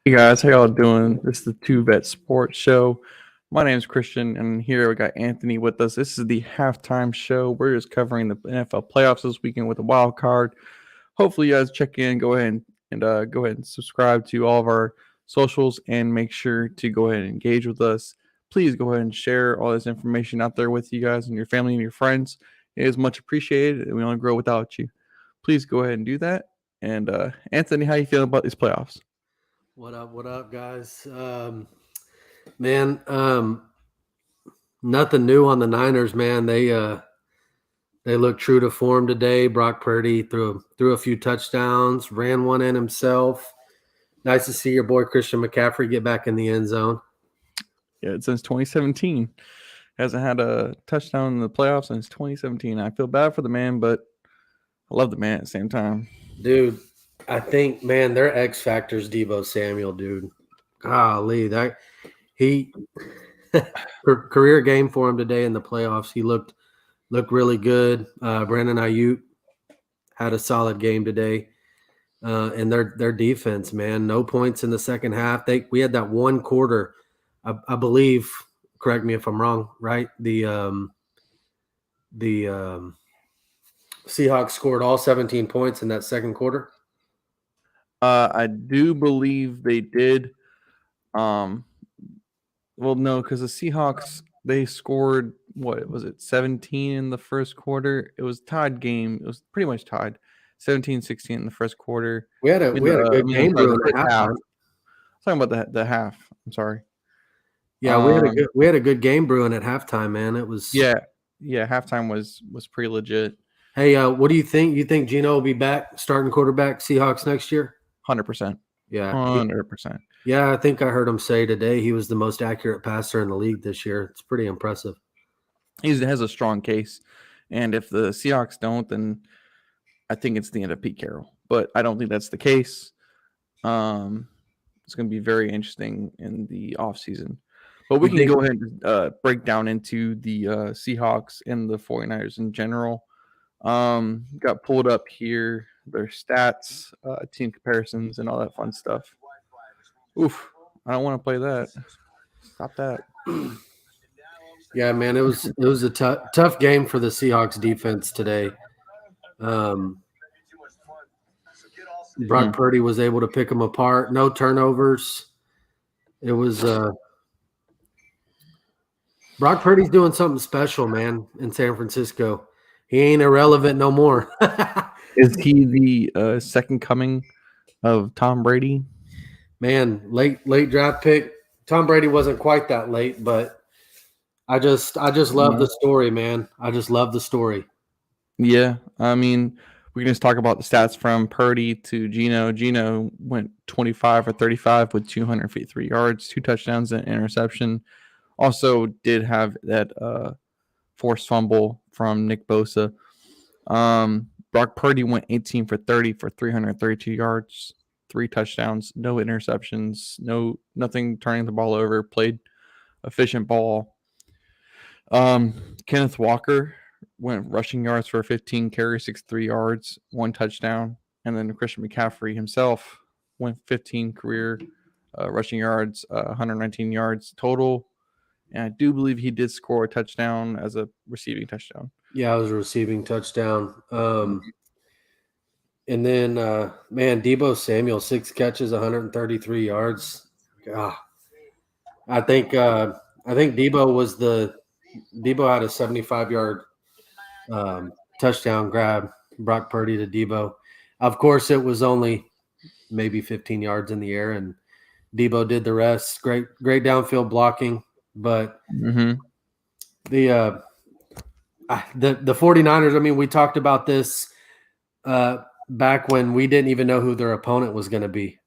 Hey guys, how y'all doing? This is the Two Vet Sports Show. My name is Christian, and here we got Anthony with us. This is the halftime show. We're just covering the NFL playoffs this weekend with a wild card. Hopefully, you guys check in. Go ahead and go ahead and subscribe to all of our socials, and make sure to go ahead and engage with us. Please go ahead and share all this information out there with you guys and your family and your friends. It is much appreciated, and we only grow without you. Please go ahead and do that. And Anthony, how you feeling about these playoffs? What up, guys? Man, nothing new on the Niners, man. They look true to form today. Brock Purdy threw a few touchdowns, ran one in himself. Nice to see your boy Christian McCaffrey get back in the end zone. Yeah, since 2017. Hasn't had a touchdown in the playoffs since 2017. I feel bad for the man, but I love the man at the same time. Dude, I think, man, their X factor's Deebo Samuel, dude. Golly, that he career game for him today in the playoffs. He looked really good. Brandon Ayuk had a solid game today. And their defense, man, no points in the second half. We had that one quarter, I believe. Correct me if I'm wrong. Right, the Seahawks scored all 17 points in that second quarter. I do believe they did. Well, no, because the Seahawks, they scored, what was it, 17 in the first quarter. It was tied game. It was pretty much tied, 17-16 in the first quarter. We had a good game brewing at halftime. Talking about the half. I'm sorry. Yeah, we had a good game brewing at halftime, man. It was halftime was pretty legit. Hey, what do you think? You think Gino will be back starting quarterback Seahawks next year? 100%. Yeah, 100%. Yeah, I think I heard him say today he was the most accurate passer in the league this year. It's pretty impressive. He has a strong case, and if the Seahawks don't, then I think it's the end of Pete Carroll. But I don't think that's the case. It's going to be very interesting in the offseason. But we can go ahead and break down into the Seahawks and the 49ers in general. Got pulled up here, their stats, team comparisons, and all that fun stuff. Oof, I don't want to play that. Stop that. Yeah, man, it was a tough game for the Seahawks defense today. Brock Purdy was able to pick them apart. No turnovers. It was Brock Purdy's doing something special, man, in San Francisco. He ain't irrelevant no more. Is he the second coming of Tom Brady? Man, late draft pick. Tom Brady wasn't quite that late, but I just love the story, man. I just love the story. Yeah, I mean, we can just talk about the stats from Purdy to Gino. Gino went 25 or 35 with 253 yards, 2 touchdowns, and interception. Also did have that forced fumble from Nick Bosa. Brock Purdy went 18 for 30 for 332 yards, 3 touchdowns, no interceptions, nothing turning the ball over, played efficient ball. Kenneth Walker went rushing yards for 15 carries, 63 yards, 1 touchdown. And then Christian McCaffrey himself went 15 career rushing yards, 119 yards total. And I do believe he did score a touchdown as a receiving touchdown. Yeah, it was a receiving touchdown. And then, man, Deebo Samuel, 6 catches, 133 yards. God. I think Deebo had a 75-yard touchdown grab, Brock Purdy to Deebo. Of course, it was only maybe 15 yards in the air, and Deebo did the rest. Great downfield blocking. But the 49ers, I mean, we talked about this back when we didn't even know who their opponent was going to be.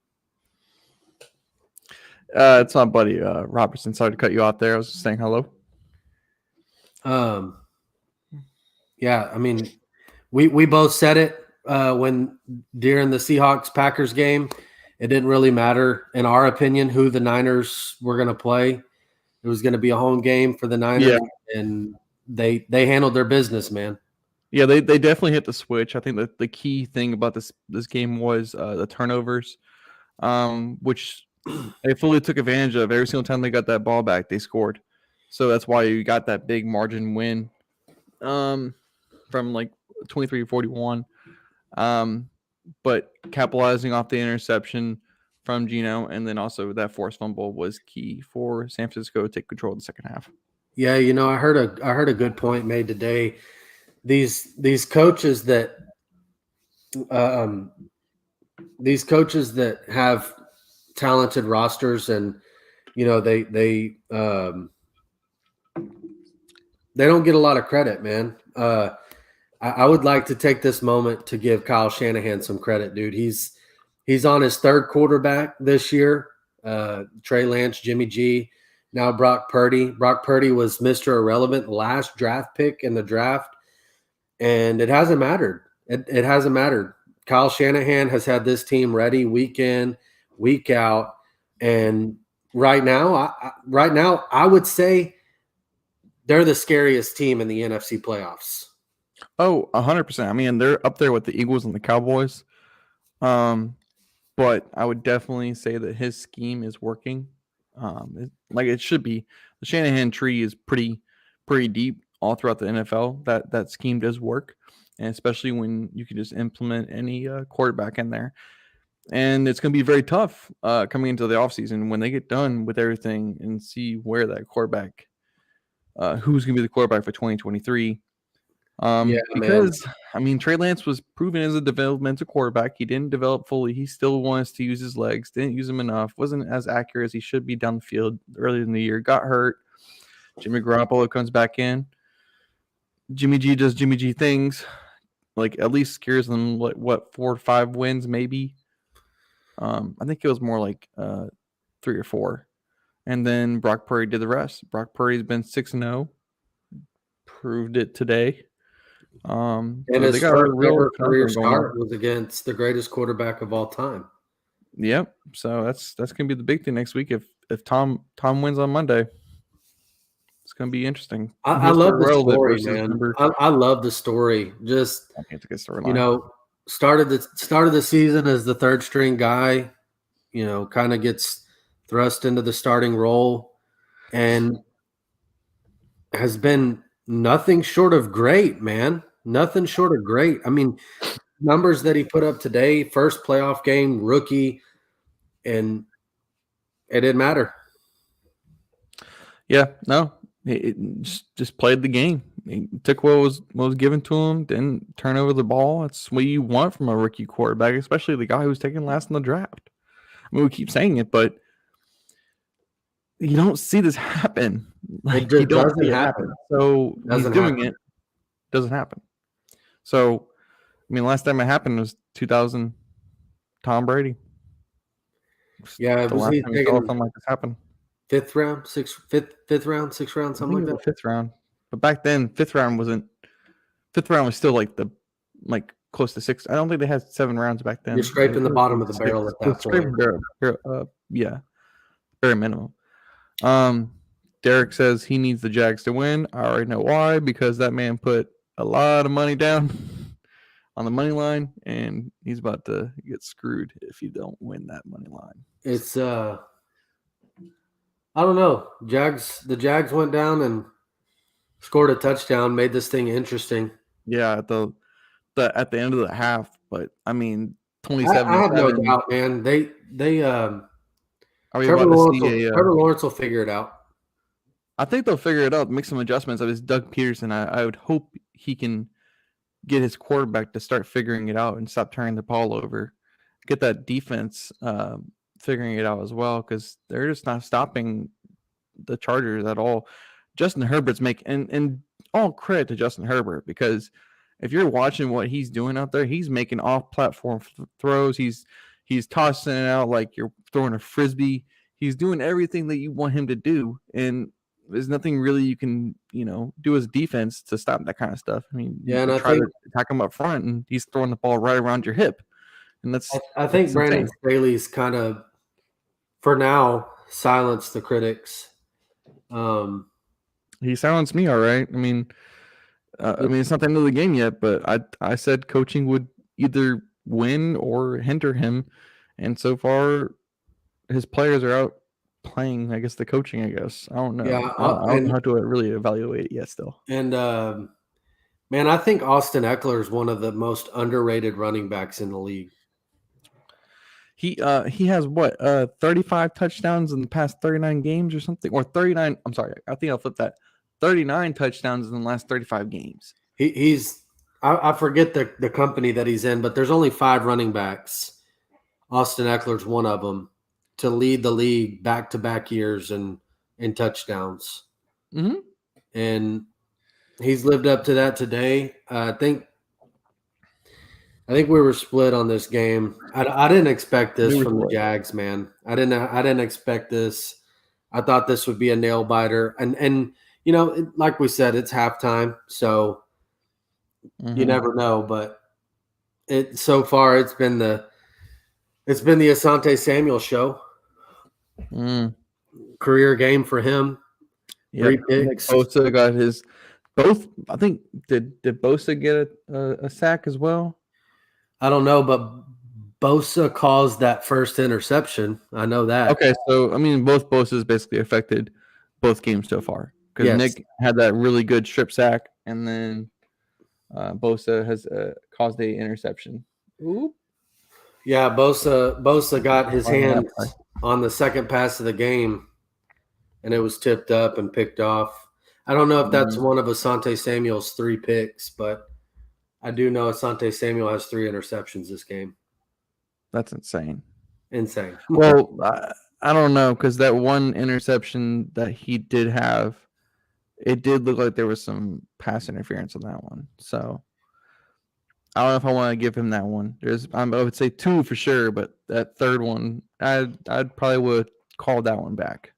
It's my buddy Robertson. Sorry to cut you off there. I was just saying hello. Yeah, I mean, we both said it when during the Seahawks-Packers game. It didn't really matter, in our opinion, who the Niners were going to play. It was going to be a home game for the Niners, and they handled their business, man. Yeah, they definitely hit the switch. I think that the key thing about this game was the turnovers, which They fully took advantage of every single time they got that ball back, they scored. So that's why you got that big margin win from like 23-41. But capitalizing off the interception from Gino and then also that forced fumble was key for San Francisco to take control of the second half. Yeah, I heard a good point made today. These coaches that these coaches that have talented rosters and they don't get a lot of credit, man. I would like to take this moment to give Kyle Shanahan some credit, dude. He's on his third quarterback this year. Trey Lance, Jimmy G, now Brock Purdy. Brock Purdy was Mr. Irrelevant, last draft pick in the draft, and it hasn't mattered. It hasn't mattered. Kyle Shanahan has had this team ready week in, week out, and right now, I would say they're the scariest team in the NFC playoffs. Oh, 100%. I mean, they're up there with the Eagles and the Cowboys. But I would definitely say that his scheme is working. Like it should be. The Shanahan tree is pretty deep all throughout the NFL. That scheme does work, and especially when you can just implement any quarterback in there. And it's going to be very tough coming into the offseason when they get done with everything and see where that quarterback, who's going to be the quarterback for 2023. Because man. I mean, Trey Lance was proven as a developmental quarterback. He didn't develop fully. He still wants to use his legs. Didn't use them enough. Wasn't as accurate as he should be down the field earlier in the year. Got hurt. Jimmy Garoppolo comes back in. Jimmy G does Jimmy G things. Like at least scares them. Like what 4 or 5 wins maybe. I think it was more like 3 or 4. And then Brock Purdy did the rest. Brock Purdy's been 6-0. Proved it today. And his first ever career start was against the greatest quarterback of all time. Yep. So that's gonna be the big thing next week. If Tom wins on Monday, it's gonna be interesting. I love the story, man. I love the story. Just it's a good storyline. Started the season as the third string guy. Kind of gets thrust into the starting role, and has been nothing short of great, man. Nothing short of great. I mean, numbers that he put up today, first playoff game, rookie, and it didn't matter. Yeah, no, he just played the game. He took what was given to him, didn't turn over the ball. That's what you want from a rookie quarterback, especially the guy who's taken last in the draft. I mean, we keep saying it, but you don't see this happen. Like it just doesn't happen. So he's doing it. Doesn't happen. So, I mean, last time it happened was 2000. Tom Brady. Yeah, was he taking something like this happen? Fifth round, sixth round, something like that. Fifth round, but back then, fifth round was still like close to 6. I don't think they had 7 rounds back then. You're scraping the bottom of the barrel at that point. Yeah, very minimum. Derek says he needs the Jags to win. I already know why, because that man put a lot of money down on the money line, and he's about to get screwed if you don't win that money line. It's I don't know. The Jags went down and scored a touchdown, made this thing interesting. Yeah, at the end of the half, but I mean 27. I have no doubt, man. Trevor Lawrence will figure it out. I think they'll figure it out, make some adjustments. Of his Doug Peterson, I would hope he can get his quarterback to start figuring it out and stop turning the ball over. Get that defense figuring it out as well, because they're just not stopping the Chargers at all. Justin Herbert's and all credit to Justin Herbert, because if you're watching what he's doing out there, he's making off-platform throws. He's tossing it out like you're throwing a frisbee. He's doing everything that you want him to do, and there's nothing really you can, do as defense to stop that kind of stuff. I mean, and I think to attack him up front, and he's throwing the ball right around your hip, and I think Brandon Staley's kind of, for now, silenced the critics. He silenced me, all right. I mean, it's not the end of the game yet, but I said coaching would either win or hinder him, and so far, his players are out playing. I guess the coaching. I guess I don't know. Yeah, I don't know how to really evaluate it yet. Still, and man, I think Austin Eckler is one of the most underrated running backs in the league. he has what 35 touchdowns in the past 39 games or something, or 39. I'm sorry, I think I'll flip that. 39 touchdowns in the last 35 games. He's I forget the company that he's in, but there's only 5 running backs. Austin Eckler's one of them to lead the league back-to-back years in touchdowns. Mm-hmm. And he's lived up to that today. I think we were split on this game. I didn't expect this from the Jags, man. I didn't expect this. I thought this would be a nail biter, and you know, like we said, it's halftime, so you never know. But so far it's been the Asante Samuel show. Career game for him. Yep. 3 picks. Bosa got his both. I think did Bosa get a sack as well? I don't know, but Bosa caused that first interception. I know that. Okay, so I mean, both Bosa's basically affected both games so far because Yes. Nick had that really good strip sack, and then Bosa has caused a interception. Oop. Yeah, Bosa got his hands on the second pass of the game, and it was tipped up and picked off. I don't know if that's one of Asante Samuel's 3 picks, but I do know Asante Samuel has 3 interceptions this game. That's insane. Insane. Well, I don't know, because that one interception that he did have, it did look like there was some pass interference on that one. So I don't know if I want to give him that one. I would say 2 for sure, but that third one, I'd probably would call that one back.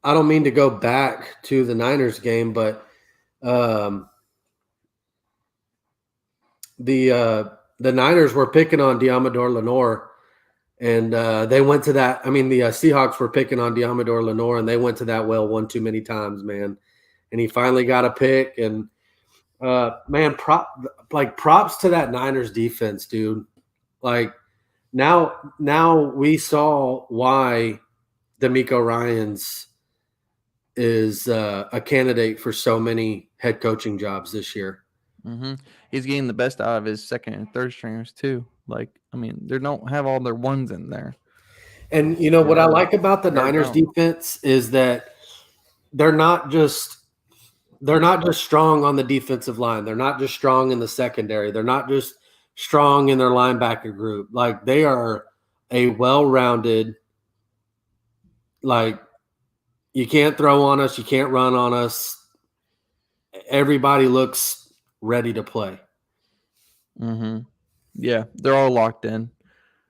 I don't mean to go back to the Niners game, but the Niners were picking on Diamador Lenore, and they went to that. I mean, the Seahawks were picking on Diamador Lenore, and they went to that well one too many times, man. And he finally got a pick, and man, props to that Niners defense, dude. Like now we saw why D'Amico Ryans is a candidate for so many head coaching jobs this year. Mm-hmm. He's getting the best out of his second and third stringers too. Like, I mean, they don't have all their ones in there. And you know what I like about the Niners defense is that they're not just strong on the defensive line. They're not just strong in the secondary. They're not just strong in their linebacker group. Like, they are a well-rounded, like, you can't throw on us, you can't run on us. Everybody looks ready to play. Mm-hmm. Yeah, they're all locked in.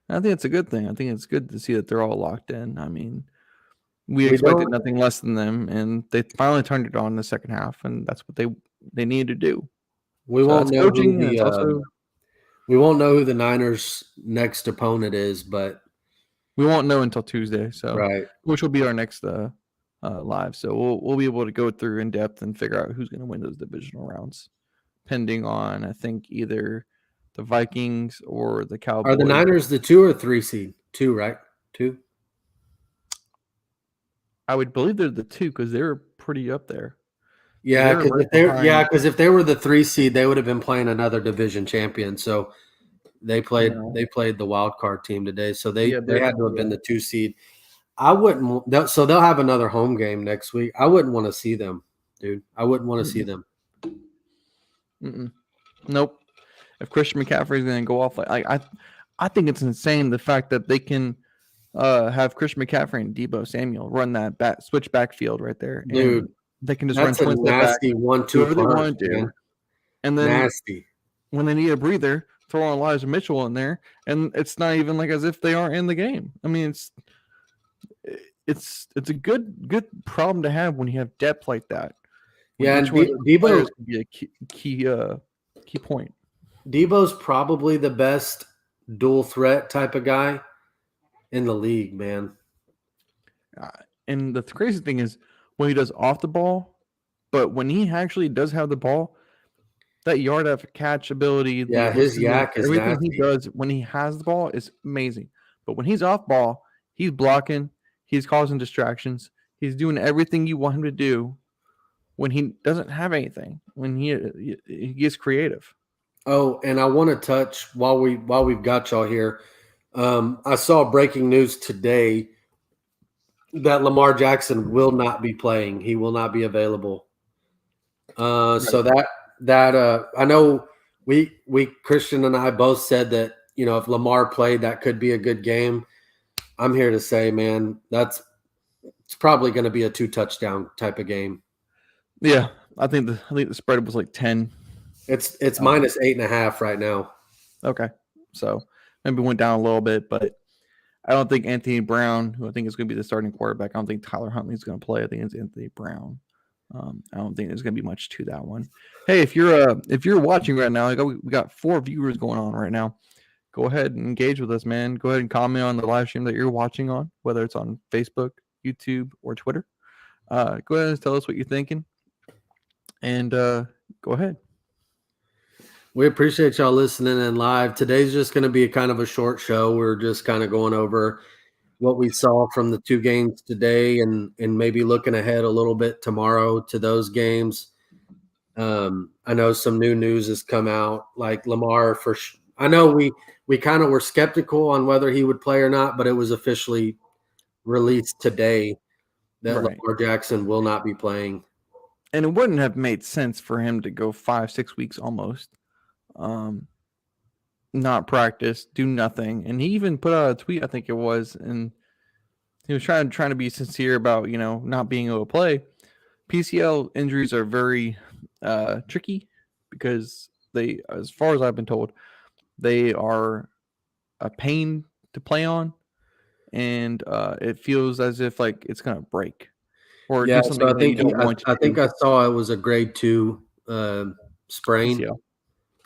I think it's a good thing. I think it's good to see that they're all locked in. I mean, we expected nothing less than them, and they finally turned it on in the second half, and that's what they needed to do. We won't know we won't know who the Niners' next opponent is, but we won't know until Tuesday. So, right, which will be our next live. So we'll be able to go through in depth and figure out who's going to win those divisional rounds, pending on, I think, either the Vikings or the Cowboys. Are the Niners the 2 or 3 seed? 2, right? 2. I would believe they're the 2 because they were pretty up there. Yeah, because if they were the 3 seed, they would have been playing another division champion. So they played the wild card team today. So they had to have been the 2 seed. I wouldn't. So they'll have another home game next week. I wouldn't want to see them, dude. I wouldn't want to see them. Nope. If Christian McCaffrey is going to go off, I think it's insane the fact that they can have Christian McCaffrey and Deebo Samuel run that switch backfield right there, dude. And they can just that's run a nasty 1-2 punch, man. And then nasty. When they need a breather, throw on Elijah Mitchell in there, and it's not even like as if they aren't in the game. I mean, it's a good problem to have when you have depth like that. Yeah, and Deebo could be a key point. Deebo's probably the best dual threat type of guy in the league, man. And the crazy thing is when he does off the ball, but when he actually does have the ball, that yard after catch ability, his yak is everything nasty. he does when he has the ball is amazing. But when he's off ball, he's blocking, he's causing distractions, he's doing everything you want him to do when he doesn't have anything, when he gets creative. Oh, and I want to touch while we've got y'all here. I saw breaking news today that Lamar Jackson will not be playing. He will not be available. So that I know we Christian and I both said that, you know, if Lamar played, that could be a good game. I'm here to say, man, it's probably going to be a 2-touchdown type of game. Yeah, I think the spread was like 10. It's minus 8.5 right now. Okay, so maybe went down a little bit, but I don't think Anthony Brown, who I think is going to be the starting quarterback, I don't think Tyler Huntley's going to play. I think it's Anthony Brown. I don't think there's going to be much to that one. Hey, if you're watching right now, we got 4 viewers going on right now. Go ahead and engage with us, man. Go ahead and comment on the live stream that you're watching on, whether it's on Facebook, YouTube, or Twitter. Go ahead and tell us what you're thinking, and go ahead. We appreciate y'all listening in live. Today's just going to be a kind of a short show. We're just kind of going over what we saw from the 2 games today and maybe looking ahead a little bit tomorrow to those games. I know some new news has come out, like Lamar I know we kind of were skeptical on whether he would play or not, but it was officially released today that Lamar Jackson will not be playing. And it wouldn't have made sense for him to go 5-6 weeks almost. Not practice, do nothing. And he even put out a tweet, I think it was, and he was trying to be sincere about, you know, not being able to play. PCL injuries are very tricky because they, as far as I've been told, they are a pain to play on, and it feels as if like it's gonna break or do something so I that think you don't want to. I think I saw it was a grade 2 sprain,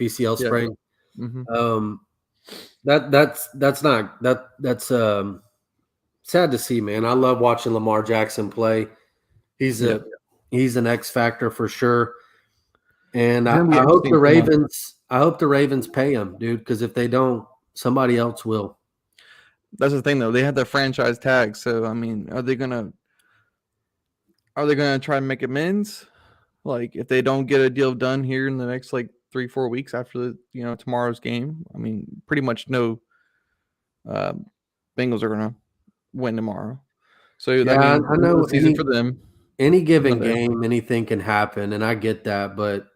PCL sprain. Yeah. Mm-hmm. That's sad to see, man. I love watching Lamar Jackson play. He's an X factor for sure. And I hope the Ravens pay him, dude, because if they don't, somebody else will. That's the thing, though. They have the franchise tag, so I mean, are they gonna try and make amends? Like, if they don't get a deal done here in the next like 3-4 weeks after tomorrow's game, I mean, pretty much no Bengals are gonna win tomorrow. So I know season for them. Any given game, anything can happen, and I get that, but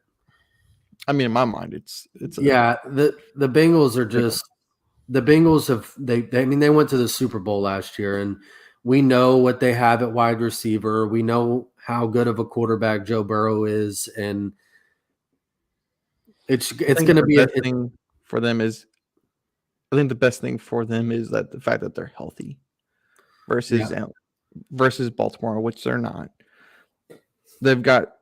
I mean, in my mind, it's the Bengals are just the Bengals have they went to the Super Bowl last year, and we know what they have at wide receiver. We know how good of a quarterback Joe Burrow is, and it's going to be a thing for them is. I think the best thing for them is that the fact that they're healthy versus Baltimore, which they're not. They've got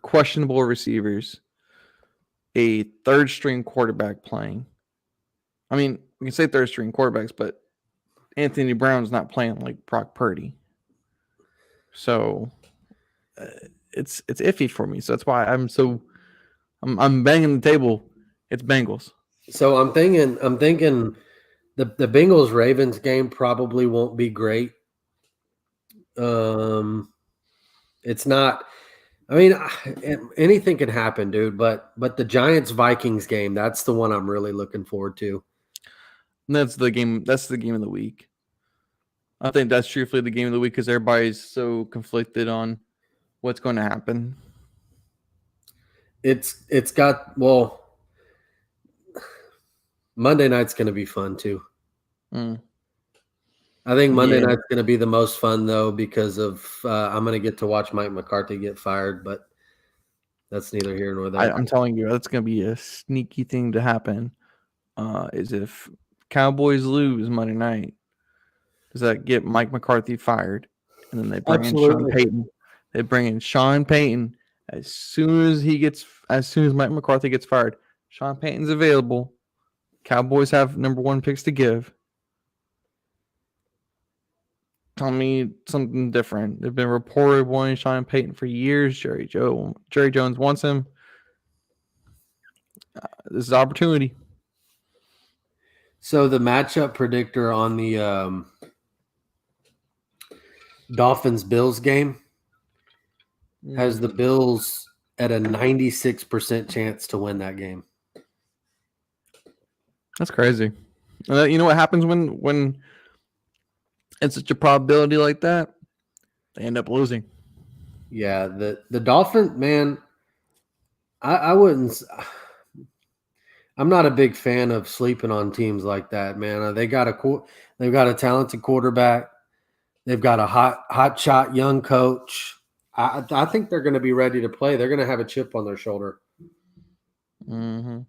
questionable receivers, a third-string quarterback playing. I mean, we can say third-string quarterbacks, but Anthony Brown's not playing like Brock Purdy. So it's iffy for me. So that's why I'm banging the table. It's Bengals. So I'm thinking the Bengals Ravens game probably won't be great. It's not. I mean, anything can happen, dude. But the Giants Vikings game, that's the one I'm really looking forward to. And that's the game. That's the game of the week. I think that's truthfully the game of the week because everybody's so conflicted on what's going to happen. It's got Monday night's going to be fun too. I think Monday night's going to be the most fun though because of I'm going to get to watch Mike McCarthy get fired, but that's neither here nor there. I'm telling you, that's going to be a sneaky thing to happen. Is if Cowboys lose Monday night, does that get Mike McCarthy fired? And then they bring in Sean Payton. They bring in Sean Payton as soon as Mike McCarthy gets fired. Sean Payton's available. Cowboys have number 1 picks to give. Tell me something different. They've been reported wanting Sean Payton for years. Jerry Jones wants him. This is opportunity. So the matchup predictor on the Dolphins-Bills game has the Bills at a 96% chance to win that game. That's crazy. You know what happens when it's such a probability like that? They end up losing. Yeah, the Dolphins, man, I wouldn't. I'm not a big fan of sleeping on teams like that, man. They've got a talented quarterback. They've got a hot shot young coach. I think they're going to be ready to play. They're going to have a chip on their shoulder. Mm-hmm.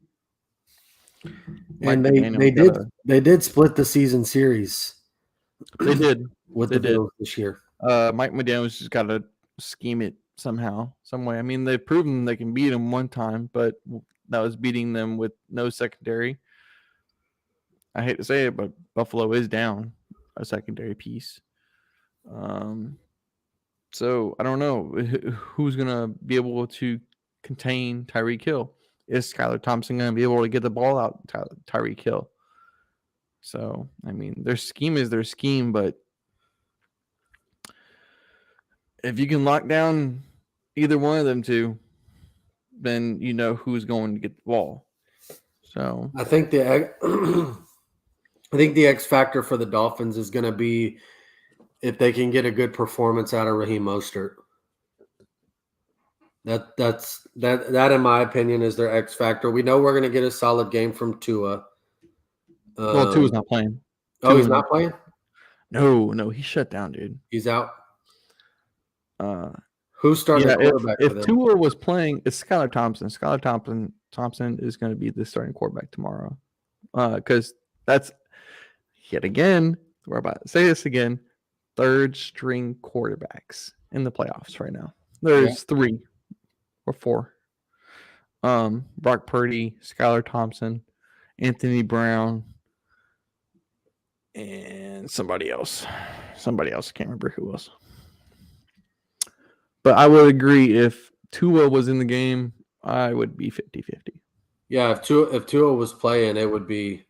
And they did split the season series. They did with the Bills this year. Mike McDaniel's just got to scheme it somehow, some way. I mean, they've proven they can beat them one time, but that was beating them with no secondary. I hate to say it, but Buffalo is down a secondary piece. So I don't know who's gonna be able to contain Tyreek Hill. Is Skylar Thompson gonna be able to get the ball out to Tyreek Hill? So I mean, their scheme is their scheme, but if you can lock down either one of them two, then you know who's going to get the ball. So I think the X factor for the Dolphins is going to be if they can get a good performance out of Raheem Mostert. That in my opinion is their X factor. We know we're going to get a solid game from Tua. Well, Tua's not playing. Oh, he's not playing? No, he's shut down, dude. He's out. Who's starting the quarterback for them? If Tua was playing, it's Skylar Thompson. Skylar Thompson is going to be the starting quarterback tomorrow. Because that's, yet again, we're about to say this again, third string quarterbacks in the playoffs right now. There's 3 or 4. Brock Purdy, Skylar Thompson, Anthony Brown, and somebody else. I can't remember who else. But I would agree if Tua was in the game, I would be 50-50. Yeah, if Tua was playing, it would be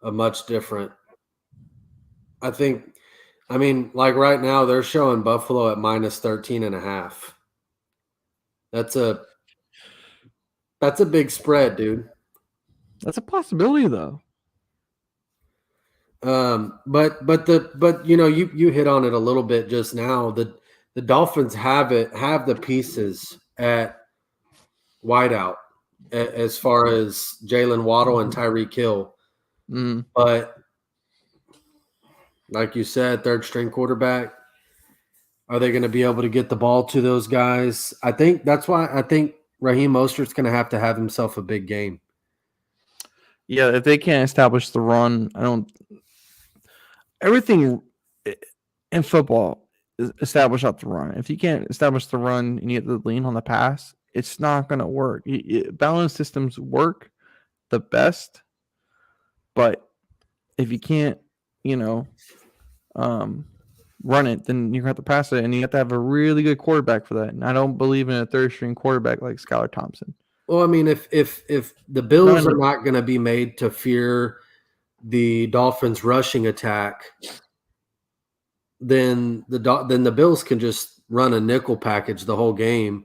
a much different. I mean, like right now, they're showing Buffalo at -13.5. That's a big spread, dude. That's a possibility, though. But you know, you hit on it a little bit just now. The Dolphins have the pieces at wideout as far as Jalen Waddle and Tyreek Hill. But like you said, third string quarterback. Are they going to be able to get the ball to those guys? I think that's why I think Raheem Mostert's going to have himself a big game. Yeah, if they can't establish the run, everything in football is established out the run. If you can't establish the run and you have to lean on the pass, it's not going to work. Balanced systems work the best, but if you can't, run it, then you have to pass it, and you have to have a really good quarterback for that. And I don't believe in a third string quarterback like Skylar Thompson. Well, I mean, if the Bills are not going to be made to fear the Dolphins' rushing attack, then the Bills can just run a nickel package the whole game,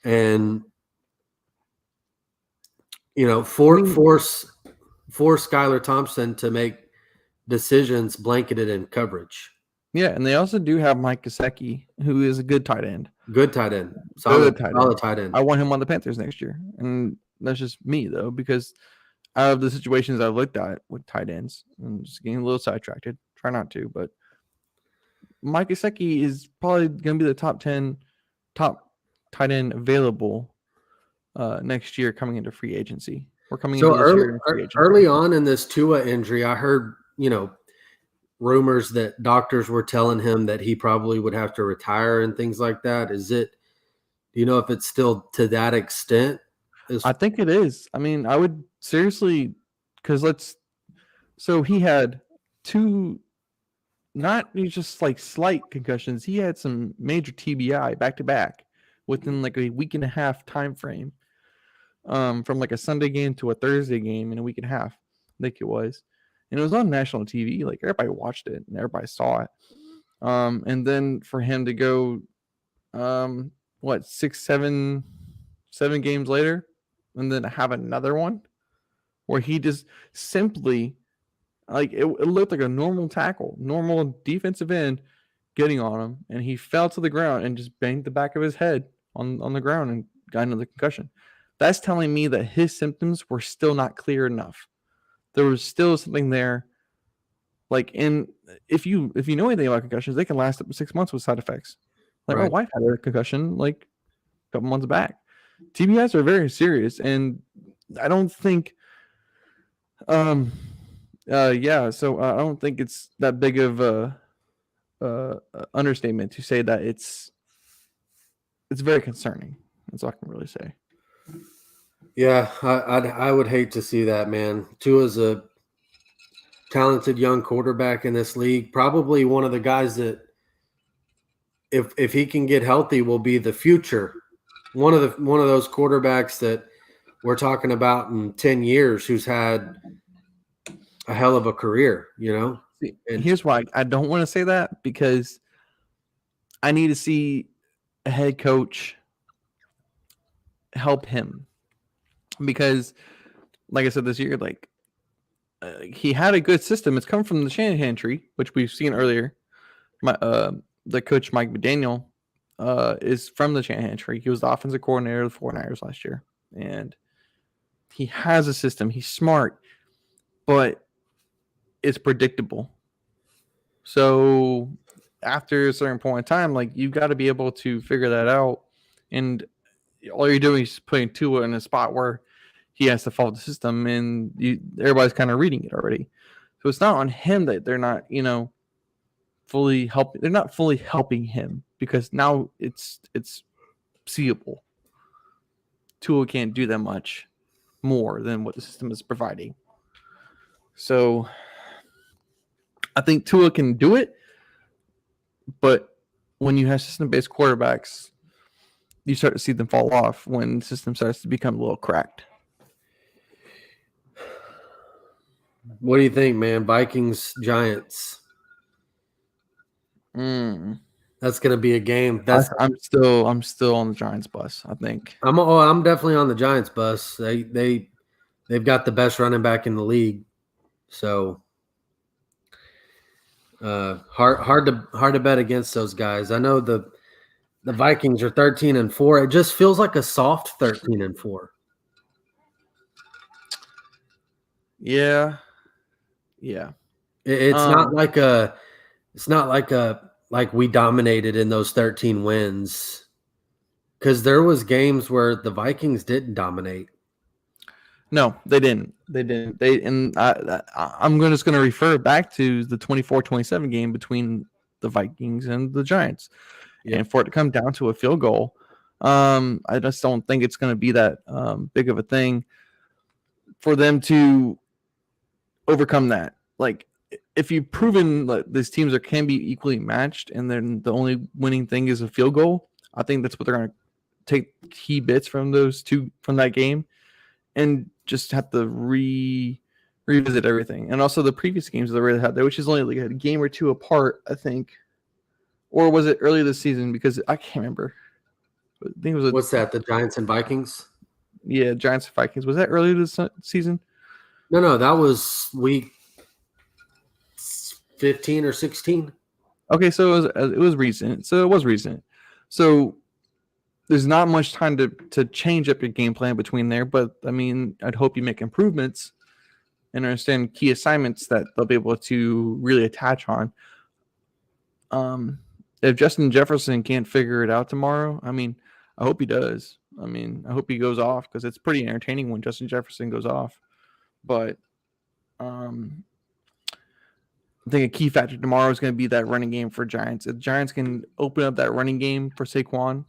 and force Skylar Thompson to make decisions blanketed in coverage. Yeah, and they also do have Mike Gesicki, who is a good tight end. Good tight end. Solid tight end. I want him on the Panthers next year. And that's just me, though, because out of the situations I've looked at with tight ends, I'm just getting a little sidetracked. Try not to, but Mike Gesicki is probably going to be the top tight end available next year coming into free agency. We're coming into this year in free agency. Early on in this Tua injury, I heard, rumors that doctors were telling him that he probably would have to retire and things like that. Do you know if it's still to that extent? I think it is. I mean, I would seriously, so he had 2, not just like slight concussions. He had some major TBI back to back within like a week and a half time frame, from like a Sunday game to a Thursday game in a week and a half. think it was, and it was on national TV. Like everybody watched it and everybody saw it. And then for him to go, what 7 games later, and then have another one where he just simply like it looked like a normal tackle, normal defensive end getting on him, and he fell to the ground and just banged the back of his head on the ground and got another concussion. That's telling me that his symptoms were still not clear enough. There was still something there. Like if you know anything about concussions, they can last up to 6 months with side effects. Like my wife had a concussion like a couple months back. TBIs are very serious, and I don't think so I don't think it's that big of a understatement to say that it's very concerning. That's all I can really say. Yeah, I would hate to see that, man. Tua's a talented young quarterback in this league. Probably one of the guys that, if he can get healthy, will be the future. One of those quarterbacks that we're talking about in 10 years who's had a hell of a career, And here's why I don't want to say that, because I need to see a head coach help him. Because, like I said this year, like he had a good system. It's come from the Shanahan tree, which we've seen earlier. The coach Mike McDaniel is from the Shanahan tree. He was the offensive coordinator of the 49ers last year, and he has a system. He's smart, but it's predictable. So after a certain point in time, like you've got to be able to figure that out. And all you're doing is putting Tua in a spot where he has to follow the system, and everybody's kind of reading it already. So it's not on him that they're not, fully helping. They're not fully helping him, because now it's seeable. Tua can't do that much more than what the system is providing. So I think Tua can do it, but when you have system-based quarterbacks, you start to see them fall off when the system starts to become a little cracked. What do you think, man? Vikings, Giants. That's going to be a game. I'm still on the Giants bus, I think. I'm definitely on the Giants bus. They've got the best running back in the league. So hard to bet against those guys. I know the Vikings are 13-4. It just feels like a soft 13-4. Yeah. It's not like we dominated in those 13 wins, because there was games where the Vikings didn't dominate. No, they didn't. I'm just going to refer back to the 24-27 game between the Vikings and the Giants. Yeah. And for it to come down to a field goal, I just don't think it's going to be that big of a thing for them to overcome that. Like, if you've proven that these teams can be equally matched, and then the only winning thing is a field goal, I think that's what they're going to take key bits from that game, and just have to revisit everything. And also the previous games that they had there, which is only like a game or two apart, I think. Or was it early this season? Because I can't remember. I think it was what's that? The Giants and Vikings? Yeah, Giants and Vikings. Was that earlier this season? No, that was week 15 or 16. Okay, so it was recent. So there's not much time to change up your game plan between there. But I mean, I'd hope you make improvements and understand key assignments that they'll be able to really attach on. If Justin Jefferson can't figure it out tomorrow, I mean, I hope he does. I mean, I hope he goes off, because it's pretty entertaining when Justin Jefferson goes off. But I think a key factor tomorrow is going to be that running game for Giants. If Giants can open up that running game for Saquon,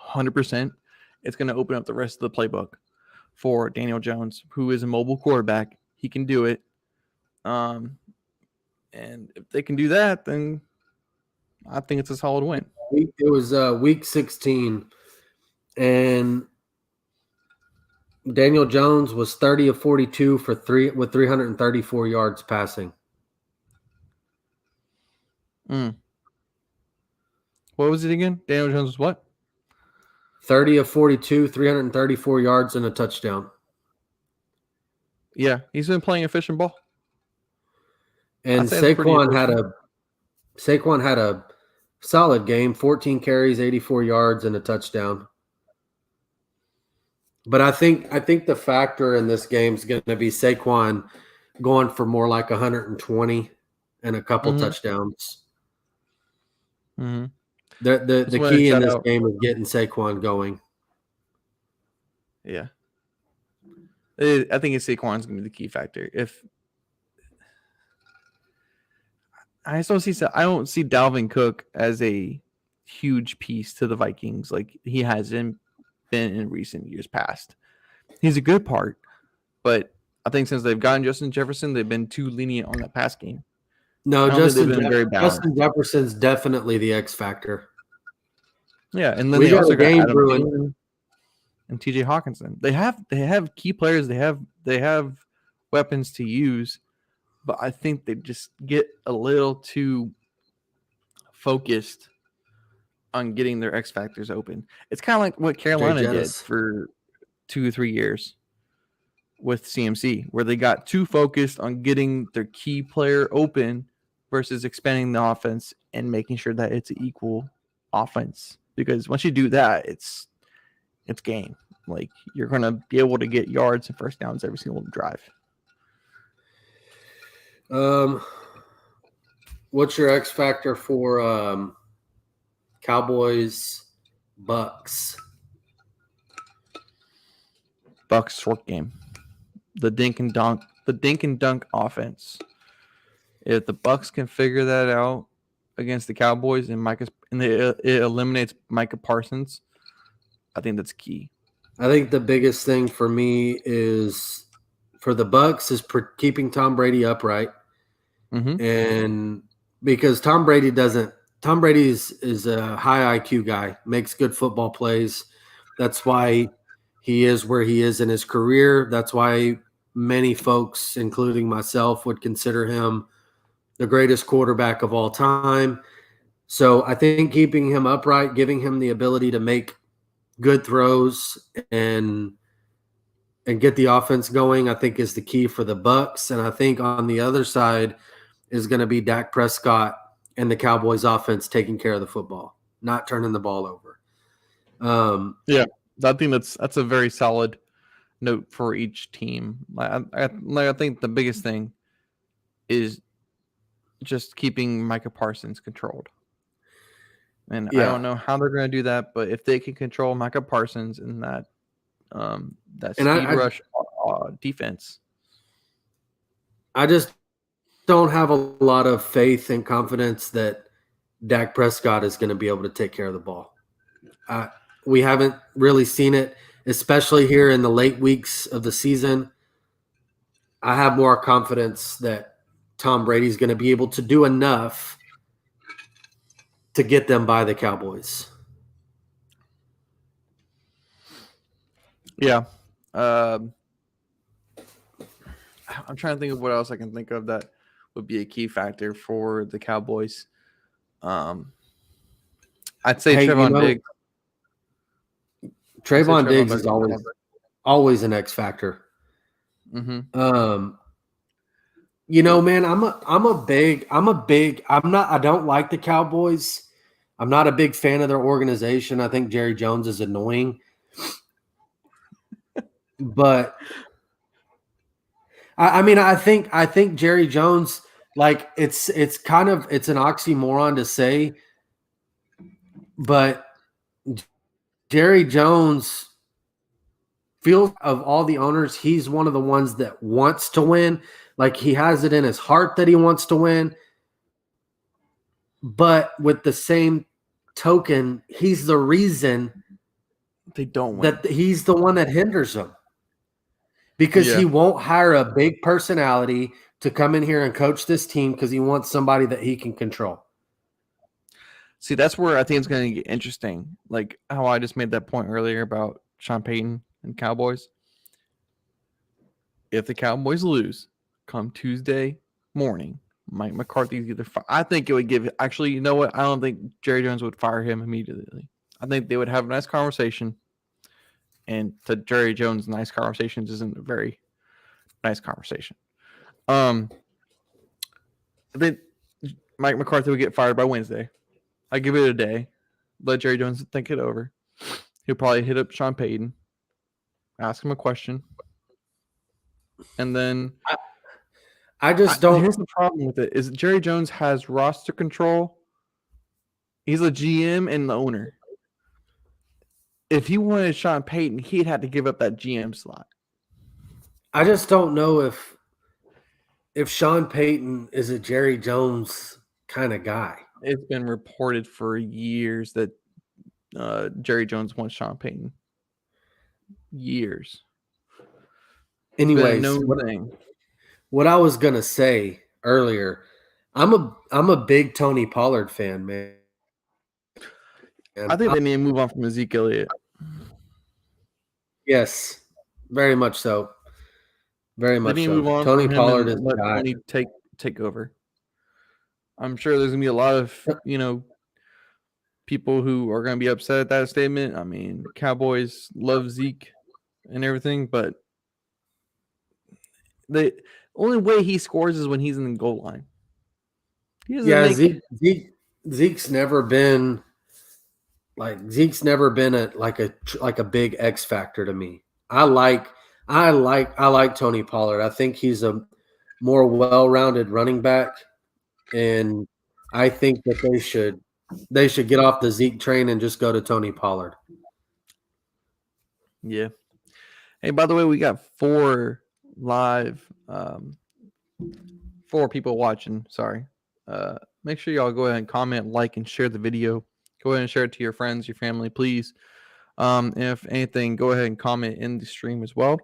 100%, it's going to open up the rest of the playbook for Daniel Jones, who is a mobile quarterback. He can do it. And if they can do that, then I think it's a solid win. It was week 16, and Daniel Jones was 30 of 42 with 334 yards passing. What was it again? Daniel Jones was what? 30 of 42, 334 yards and a touchdown. Yeah, he's been playing efficient ball. And Saquon had a solid game, 14 carries, 84 yards, and a touchdown. But I think the factor in this game is going to be Saquon going for more like 120 and a couple touchdowns. Mm-hmm. The key in this game is getting Saquon going. Yeah. I think Saquon's going to be the key factor. If I don't see Dalvin Cook as a huge piece to the Vikings like he hasn't been in recent years past. He's a good part, but I think since they've gotten Justin Jefferson, they've been too lenient on that pass game. No, Justin Jefferson's definitely the X factor. Yeah, and then they also got Adam Thielen and TJ Hawkinson. They have key players. They have weapons to use, but I think they just get a little too focused on getting their X factors open. It's kind of like what Carolina did for 2 or 3 years with CMC, where they got too focused on getting their key player open versus expanding the offense and making sure that it's an equal offense. Because once you do that, it's game. Like you're gonna be able to get yards and first downs every single drive. What's your X factor for Cowboys Bucks? Bucks short game. The dink and dunk offense. If the Bucks can figure that out against the Cowboys and it eliminates Micah Parsons, I think that's key. I think the biggest thing for me is for the Bucks is keeping Tom Brady upright, and because Tom Brady is a high IQ guy, makes good football plays. That's why he is where he is in his career. That's why many folks, including myself, would consider him the greatest quarterback of all time. So I think keeping him upright, giving him the ability to make good throws and get the offense going, I think is the key for the Bucks. And I think on the other side is going to be Dak Prescott and the Cowboys offense taking care of the football, not turning the ball over. Yeah, I think that's a very solid note for each team. I think the biggest thing is just keeping Micah Parsons controlled. And I don't know how they're going to do that, but if they can control Micah Parsons and that speed rush defense, I just don't have a lot of faith and confidence that Dak Prescott is going to be able to take care of the ball. We haven't really seen it, especially here in the late weeks of the season. I have more confidence that Tom Brady's going to be able to do enough to get them by the Cowboys. Yeah. I'm trying to think of what else I can think of that would be a key factor for the Cowboys. I'd say Trevon Diggs. Trevon Diggs is always an X factor. Man, I don't like the Cowboys. I'm not a big fan of their organization. I think Jerry Jones is annoying. But I think Jerry Jones, like it's an oxymoron to say, but Jerry Jones feels of all the owners, he's one of the ones that wants to win. Like he has it in his heart that he wants to win. But with the same token, he's the reason they don't win. That he's the one that hinders them. Because he won't hire a big personality to come in here and coach this team because he wants somebody that he can control. See, that's where I think it's going to get interesting. Like how I just made that point earlier about Sean Payton and Cowboys. if the Cowboys lose come Tuesday morning, Mike McCarthy's either. I think it would give. Actually, you know what? I don't think Jerry Jones would fire him immediately. I think they would have a nice conversation. And to Jerry Jones, nice conversations isn't a very nice conversation. I think Mike McCarthy would get fired by Wednesday. I give it a day. Let Jerry Jones think it over. He'll probably hit up Sean Payton, ask him a question, and then I just don't. Here's the problem with it: is Jerry Jones has roster control. He's a GM and the owner. If he wanted Sean Payton, he'd have to give up that GM slot. I just don't know if Sean Payton is a Jerry Jones kind of guy. It's been reported for years that Jerry Jones wants Sean Payton. Years. Anyways, what I was gonna say earlier, I'm a big Tony Pollard fan, man. I think they need to move on from Ezekiel Elliott. Yes, very much so. Very much so. Move on Tony Pollard is the guy. Tony take over. I'm sure there's gonna be a lot of people who are gonna be upset at that statement. I mean, Cowboys love Zeke and everything, but the only way he scores is when he's in the goal line. Zeke's never been a big X factor to me. I like Tony Pollard. I think he's a more well-rounded running back, and I think that they should get off the Zeke train and just go to Tony Pollard. Yeah. Hey, by the way, we got 4 people watching. Sorry. Make sure y'all go ahead and comment, like, and share the video. Go ahead and share it to your friends, your family, please. If anything, go ahead and comment in the stream as well.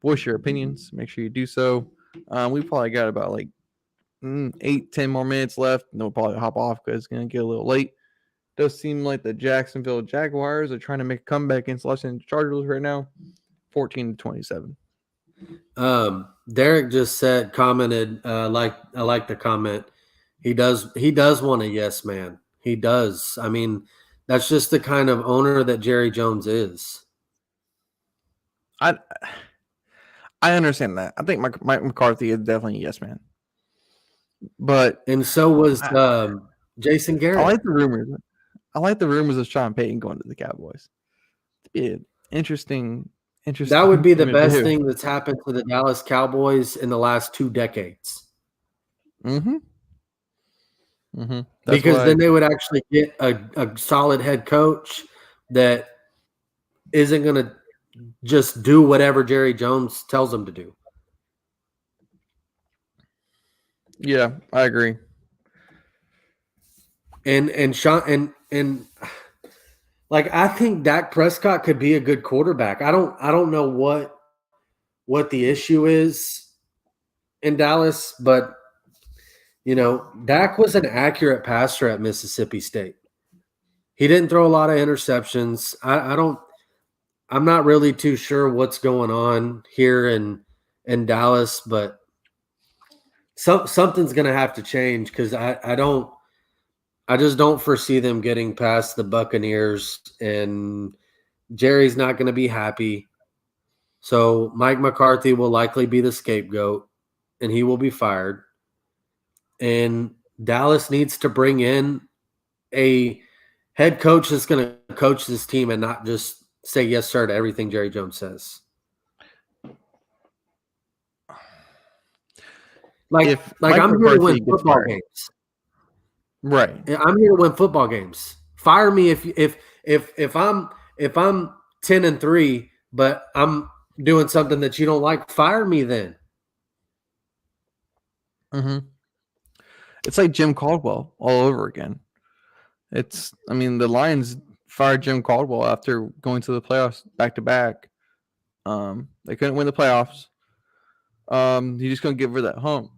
Voice your opinions. Make sure you do so. We probably got about 8-10 more minutes left. And we'll probably hop off because it's going to get a little late. Does seem like the Jacksonville Jaguars are trying to make a comeback against Los Angeles Chargers right now, 14-27. Derek just commented, I like the comment. He does want a yes man. He does. I mean, that's just the kind of owner that Jerry Jones is. I understand that. I think Mike McCarthy is definitely a yes man. And so was Jason Garrett. I like the rumors of Sean Payton going to the Cowboys. It'd be an interesting. That would be the best thing that's happened to the Dallas Cowboys in the last 2 decades. Mm-hmm. Because then they would actually get a solid head coach that isn't going to just do whatever Jerry Jones tells them to do. Yeah, I agree. And Sean and I think Dak Prescott could be a good quarterback. I don't know what the issue is in Dallas, but Dak was an accurate passer at Mississippi State. He didn't throw a lot of interceptions. I'm not really too sure what's going on here in Dallas, but something's going to have to change because I just don't foresee them getting past the Buccaneers, and Jerry's not going to be happy. So Mike McCarthy will likely be the scapegoat, and he will be fired. And Dallas needs to bring in a head coach that's going to coach this team and not just say yes, sir, to everything Jerry Jones says. I'm here to win football games. Right. I'm here to win football games. Fire me if I'm 10-3, but I'm doing something that you don't like. Fire me then. Mm-hmm. It's like Jim Caldwell all over again. The Lions fired Jim Caldwell after going to the playoffs back to back. They couldn't win the playoffs. He just couldn't give her that hump.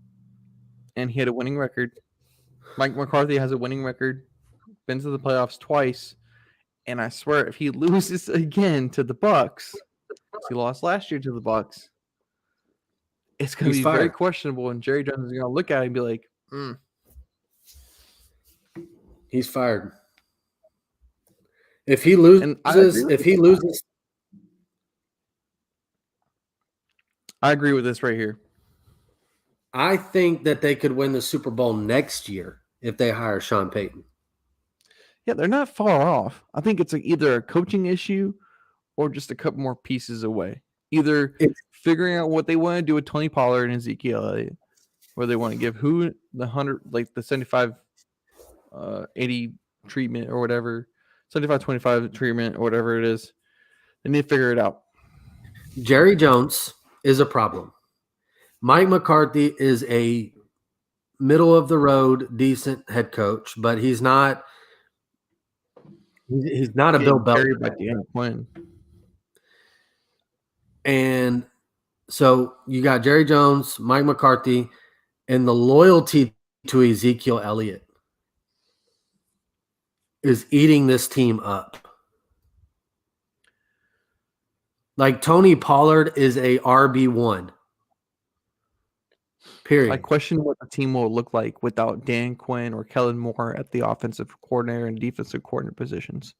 And he had a winning record. Mike McCarthy has a winning record. Been to the playoffs twice. And I swear, if he loses again to the Bucs, he lost last year to the Bucs, it's going to He's be very fired. questionable. And Jerry Jones is going to look at it and be like, He's fired. If he And I agree loses, I agree with this right here. I think that they could win the Super Bowl next year if they hire Sean Payton. Yeah, they're not far off. I think it's either a coaching issue or just a couple more pieces away. Either figuring out what they want to do with Tony Pollard and Ezekiel Elliott, where they want to give who the 100, like the 75, 80 treatment or whatever, 75-25 treatment or whatever it is. They need to figure it out. Jerry Jones is a problem. Mike McCarthy is a middle of the road, decent head coach, but he's not. He's not a Bill Belichick. By Dan Quinn. And so you got Jerry Jones, Mike McCarthy, and the loyalty to Ezekiel Elliott is eating this team up. Like Tony Pollard is a RB1. Period. I question what the team will look like without Dan Quinn or Kellen Moore at the offensive coordinator and defensive coordinator positions.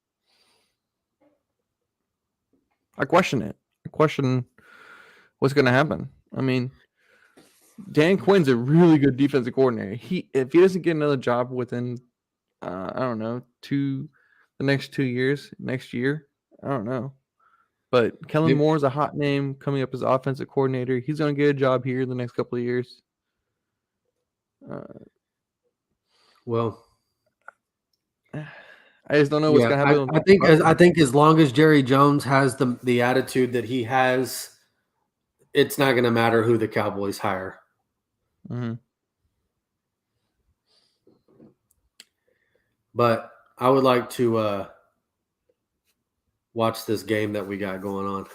I question it. I question what's going to happen. I mean, Dan Quinn's a really good defensive coordinator. If he doesn't get another job within, I don't know, the next 2 years, next year, I don't know. But Kellen Moore's a hot name coming up as offensive coordinator. He's going to get a job here in the next couple of years. Well, I just don't know what's going to happen. I think as long as Jerry Jones has the attitude that he has, it's not going to matter who the Cowboys hire. Mm-hmm. But I would like to watch this game that we got going on.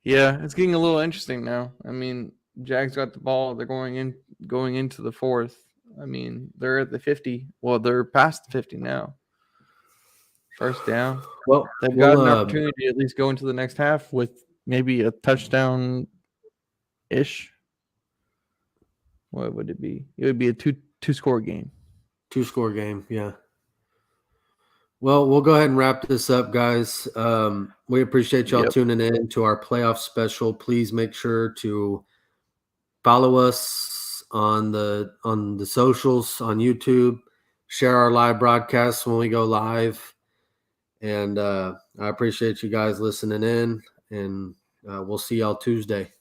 Yeah, it's getting a little interesting now. I mean, Jags got the ball. They're going into the fourth. I mean, they're at the 50. Well, they're past the 50 now. First down. Well, they've got an opportunity to at least go into the next half with maybe a touchdown-ish. What would it be? It would be a two-score game. Two-score game, yeah. Well, we'll go ahead and wrap this up, guys. We appreciate y'all tuning in to our playoff special. Please make sure to follow us on the socials, on YouTube. Share our live broadcasts when we go live. And I appreciate you guys listening in. And we'll see y'all Tuesday.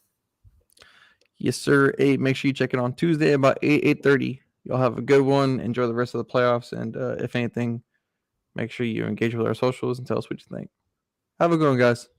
Yes, sir. Make sure you check it on Tuesday about 8:30. Y'all have a good one. Enjoy the rest of the playoffs. And if anything, make sure you engage with our socials and tell us what you think. Have a good one, guys.